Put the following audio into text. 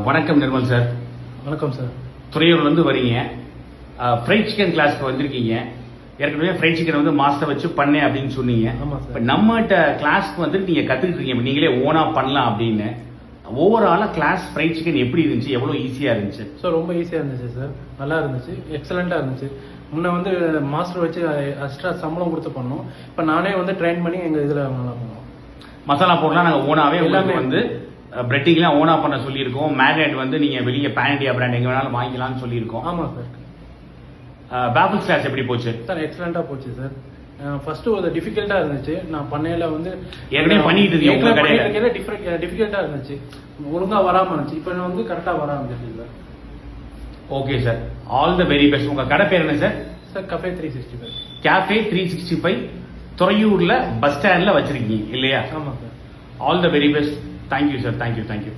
வணக்கம் நிர்மல் சார். வணக்கம் சார். துறையூர்லேருந்து வரீங்க. ஃப்ரைட் சிக்கன் கிளாஸ்க்கு வந்திருக்கீங்க. ஏற்கனவே ஃப்ரைட் சிக்கன் வந்து மாஸ்டர் வச்சு பண்ணேன் அப்படின்னு சொன்னீங்க. இப்போ நம்மகிட்ட கிளாஸ்க்கு வந்துட்டு நீங்கள் கற்றுக்கிட்டு இருக்கீங்க, நீங்களே ஓனாக பண்ணலாம் அப்படின்னு. ஓவராலாக கிளாஸ் ஃப்ரைட் சிக்கன் எப்படி இருந்துச்சு, எவ்வளோ ஈஸியாக இருந்துச்சு? ஸோ ரொம்ப ஈஸியாக இருந்துச்சு சார், நல்லா இருந்துச்சு, எக்ஸலண்ட்டாக இருந்துச்சு. முன்ன வந்து மாஸ்டர் வச்சு எக்ஸ்ட்ரா சம்பளம் கொடுத்து பண்ணோம். இப்போ நானே வந்து ட்ரைன் பண்ணி எங்கள் இதில் நல்லா பண்ணுவோம். மசாலா போடலாம் நாங்கள் ஓனாகவே எல்லாமே வந்து பிரெட்டிங்லாம் ஓனாக பண்ண சொல்லியிருக்கோம். மேரினேட் வந்து நீங்கள் வெளியே பேன் இண்டியா பிராண்ட் எங்கே வேணாலும் வாங்கிக்கலாம்னு சொல்லியிருக்கோம். ஆமாம் சார். பேபிள்ஸ் கிளாஸ் எப்படி போச்சு சார்? எக்ஸலண்ட்டாக போச்சு சார். ஃபர்ஸ்ட் ஒரு டிஃபிகல்ட்டாக இருந்துச்சு. நான் பண்ணையில் வந்து ஏற்கனவே பண்ணிட்டு டிஃபிகல்ட்டாக இருந்துச்சு, ஒழுங்காக வராமல் இருந்துச்சு. இப்போ வந்து கரெக்டாக வர ஆரம்பிச்சிருக்கு sir. Okay sir, all the very best. உங்கள் கடை பேர் என்ன சார்? Sir cafe 365. கேஃபே 365 துறையூரில் பஸ் ஸ்டாண்டில் வச்சிருக்கீங்க இல்லையா? ஆமாம் sir. All the very best. Thank you sir. Thank you.